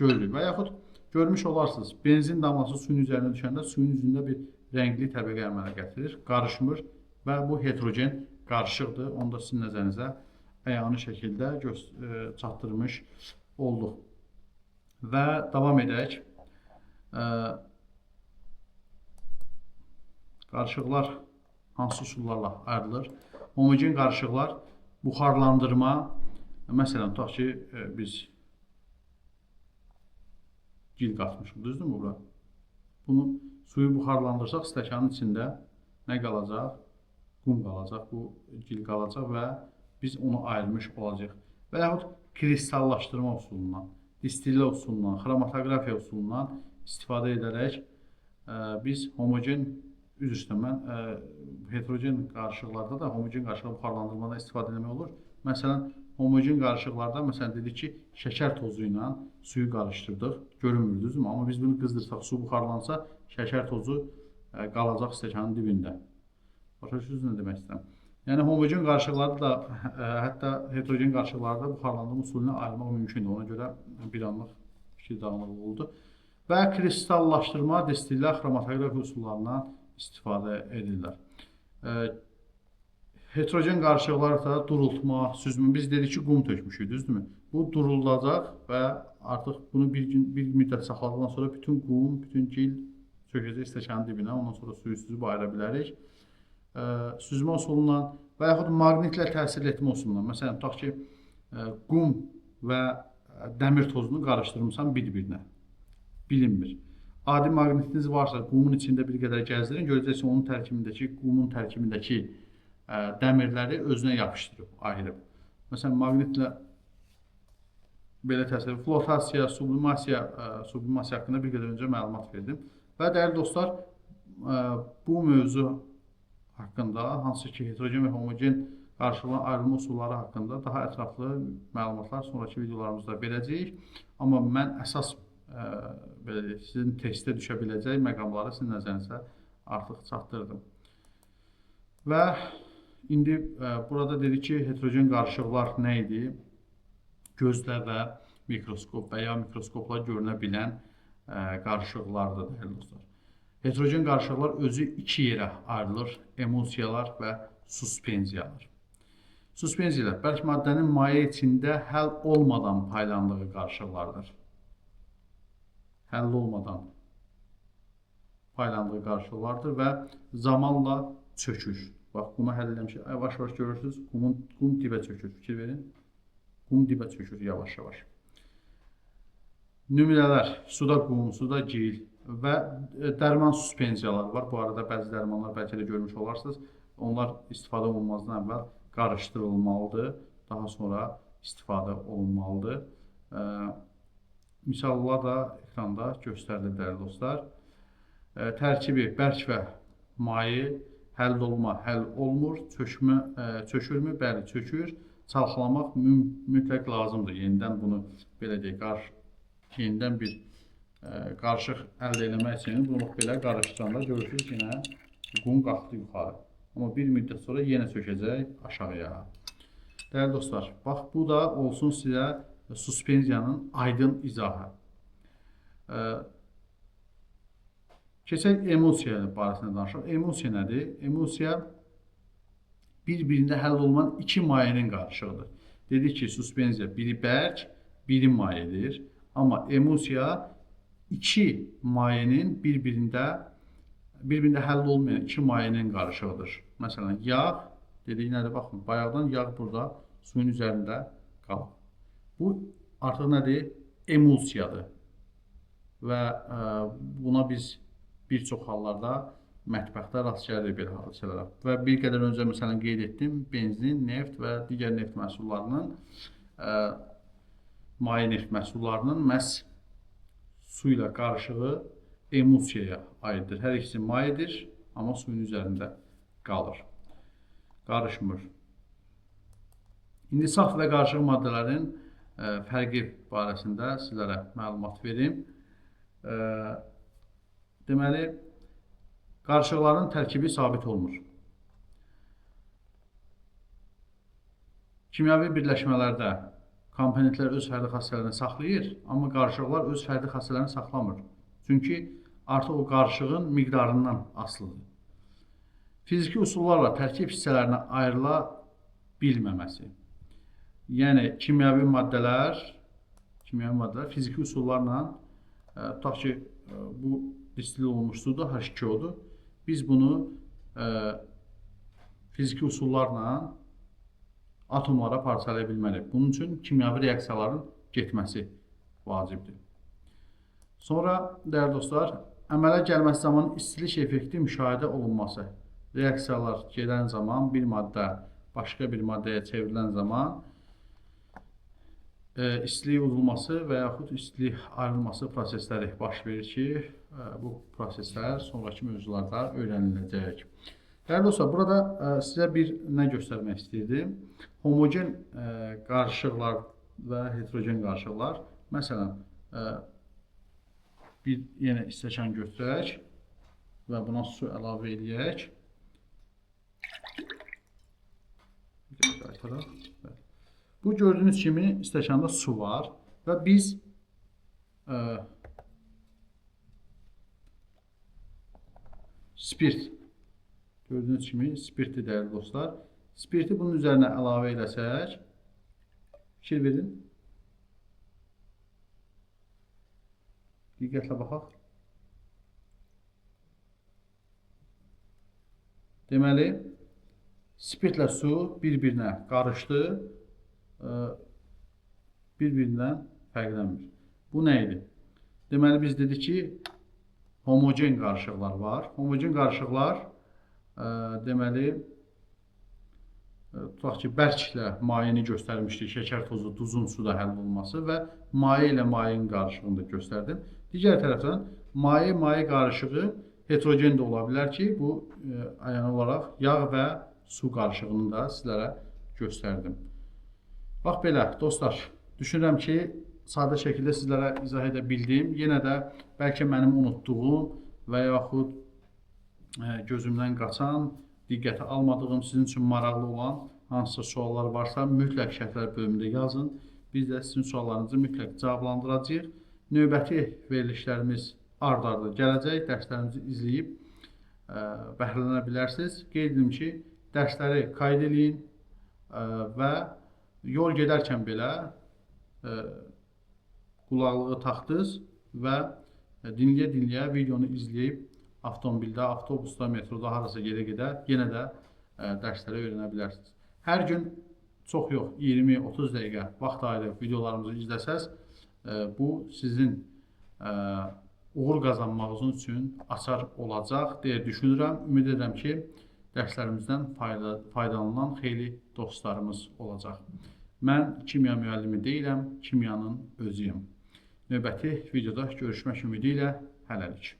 görülür. Və yaxud görmüş olarsınız, benzin damlası suyun üzərinə düşəndə suyun üzündə bir rəngli təbəqə əmələ gətirir. Qarışmır və bu heterogen qarışıqdır. Onu da sizin nəzərinizə əyani şəkildə çatdırmış olduq. Və davam edək. Qarışıqlar hansı üsullarla ayrılır? Homogen qarışıqlar buxarlandırma, məsələn, tutaq ki, biz gil qatmışıq, düzdürmü bura? Bunu suyu buxarlandırsaq, stəkanın içində nə qalacaq? Qum qalacaq, bu gil qalacaq və biz onu ayırmış olacaq. Və yaxud kristallaşdırma usulundan, distillə usulundan, xromatoqrafiya usulundan istifadə edərək biz homogen, üzr istəyirəm, heterogen qarışıqlarda da homogen qarışıqla buxarlandırmada istifadə etmək olur. Məsələn, homogen qarışıqlarda, məsələn, dedik ki, şəkər tozu ilə suyu qarışdırdıq, görünmür, düzdürmü? Amma biz bunu qızdırsaq, su buxarlansa, şəkər tozu qalacaq stəkanın dibində. Başa düşürsünüz nə demək istəyirəm? Yəni, homogen qarışıqlarda da, hətta heterogen qarışıqlarda buxarlandırma usuluna ayırmaq mümkündür. Ona görə bir anlıq fikir dağınıqlığı oldu. Və kristallaşdırma, distillə, xromatoqrafiya usullarından istifadə edirlər. Heterogen qarışıqlarda durultma, süzmə, biz dedik ki, qum tökmüşük, düzdürmü? Bu duruldacaq və artıq bunu bir müddət saxladıqdan sonra bütün qum, bütün gil çökəcək stəkanın dibinə, ondan sonra suyu süzüb ayıra bilərik. süzmə üsulundan və yaxud maqnitlə təsir etmə üsulundan. Məsələn, tutaq ki, qum və dəmir tozunu qarışdırmısan bir-birinə. Bilinmir. Adi maqnitiniz varsa, qumun içində bir qədər gəzdirin, görəcəksiniz onun tərkibindəki, qumun tərkibindəki dəmirləri özünə yapışdırıb, ayırıb. Məsələn, maqnitlə belə təsəvvür, flotasiya, sublimasiya haqqında bir qədər öncə məlumat verdim. Və dəyərli dostlar, bu mövzu haqqında, hansı ki, heterogen və homogen qarşılıqların ayrılma usulları haqqında daha ətraflı məlumatlar sonraki videolarımızda verəcəyik. Amma mən əsas sizin testdə düşə biləcək məqamları sizin nəzərinizə artıq çatdırdım. Və indi burada dedik ki, heterogen qarışıqlar nə idi? Gözlə və mikroskop və ya mikroskopla görünə bilən qarışıqlardır, dəyərli dostlar. Heterogen qarışıqlar özü iki yerə ayrılır, emulsiyalar və suspenziyalar. Suspenziyalar bərk maddənin maye içində həll olmadan paylandığı qarışıqlardır. Həll olmadan paylandığı qarışıqlardır və zamanla çökür. Bax, qumu həll eləmişik, yavaş-yavaş görürsünüz, qum dibə çökür, fikir verin. Qum dibə çökür yavaş-yavaş. Nümunələr, suda qum, suda gil və dərman suspenziyaları var. Bu arada bəzi dərmanlar bəlkə də görmüş olarsınız. Onlar istifadə olunmazdan əvvəl qarışdırılmalıdır. Daha sonra istifadə olunmalıdır. Misallar da ekranda göstərilir, dəyərli dostlar. Tərkibi bərk və maye, həll olma, həll olmur, çökürmü? Bəli, çökür. Çalxalamaq mütləq lazımdır. Yenidən bunu belə deyək, yenidən bir qarışıq əldə eləmək üçün bunu belə qarışdıranda görürsünüz ki, yenə qum qalxdı yuxarı. Amma bir müddət sonra yenə çökəcək aşağıya. Dəyərli dostlar, bax bu da olsun sizə suspenziyanın aydın izahı. Keçək emulsiya barəsində danışaq. Emulsiya nədir? Emulsiya bir-birində həll olunan iki mayenin qarışığıdır. Dedik ki, suspenziya biri bərk, biri mayedir. Amma emulsiya iki mayenin bir-birində həll olmayan iki mayenin qarışığıdır. Məsələn, yağ, dedik nədir? Baxın, bayaqdan yağ burada suyun üzərində qalır. Bu artıq nədir? Emulsiyadır. Və buna biz bir çox hallarda mətbəxdə rast gəlirik belə hadisələrə. Və bir qədər öncə məsələn qeyd etdim, benzin, neft və digər neft məhsullarının, maye neft məhsullarının məhz su ilə qarışığı emulsiyaya aiddir. Hər ikisi mayedir, amma suyun üzərində qalır, qarışmır. İndi saf və qarışıq maddələrin fərqi barəsində sizlərə məlumat verim. Deməli, qarışıqların tərkibi sabit olmur. Kimyəvi birləşmələrdə komponentlər öz fərdi xassələrini saxlayır, amma qarışıqlar öz fərdi xassələrini saxlamır. Çünki artıq o qarışığın miqdarından asılıdır. Fiziki üsullarla tərkib hissələrinə ayrıla bilməməsi. Yəni, kimyəvi maddələr fiziki üsullarla, tutaq ki, bu distil olmuş sudur, H2O-dur. Biz bunu fiziki üsullarla atomlara parçalaya bilməliyik. Bunun üçün kimyəvi reaksiyaların getməsi vacibdir. Sonra, dəyərli dostlar, əmələ gəlməsi zaman istilik effekti müşahidə olunması. Reaksiyalar gedən zaman bir maddə başqa bir maddəyə çevrilən zaman istilik udulması və yaxud istilik ayrılması prosesləri baş verir ki, bu proseslər sonraki mövzularda öyrəniləcək. Dəyərli dostlar, burada sizə bir nə göstərmək istəyirdim? Homogen qarışıqlar və heterogen qarışıqlar. Məsələn, bir yenə stəkan götürək və buna su əlavə edək. Bu gördüyünüz kimi stəkanda su var və biz spirt, gördüyünüz kimi spirtdir dəyərli dostlar. Spirti bunun üzərinə əlavə edəsək, fikir verin. Diqqətlə baxaq. Deməli, spirtlə su bir-birinə qarışdı, bir-birindən fərqlənmir. Bu nə idi? Deməli, biz dedik ki, homogen qarışıqlar var. Homogen qarışıqlar deməli, tutaq ki, bərklə mayeni göstərmişdik, şəkər tozu, duzun suda həll olması və maye ilə mayenin qarışığını da göstərdim. Digər tərəfdən, maye qarışığı heterogen də ola bilər ki, bu əyan olaraq yağ və su qarışığını da sizlərə göstərdim. Bax belə, dostlar, düşünürəm ki, sadə şəkildə sizlərə izah edə bildim. Yenə də bəlkə mənim unutduğum və yaxud gözümdən qaçan, diqqətə almadığım, sizin üçün maraqlı olan hansısa suallar varsa, mütləq şərhlər bölümündə yazın. Biz də sizin suallarınızı mütləq cavablandıracağıq. Növbəti verilişlərimiz ard-arda gələcək. Dərslərimizi izləyib bəhrələnə bilərsiniz. Qeyd edim ki, dərsləri qayd edin və yol gedərkən belə qulaqlığı taxdınız və dinləyə-dinləyə videonu izləyib avtomobildə, avtobusda, metroda, harasa gedə-gedə yenə də dərsləri öyrənə bilərsiniz. Hər gün çox yox, 20-30 dəqiqə vaxt ayırıb videolarımızı izləsəz, bu sizin uğur qazanmağınız üçün açar olacaq deyə düşünürəm. Ümid edirəm ki, dərslərimizdən faydalanan xeyli dostlarımız olacaq. Mən kimya müəllimi deyiləm, kimyanın özüyəm. Növbəti videoda görüşmək ümidi ilə hələlik.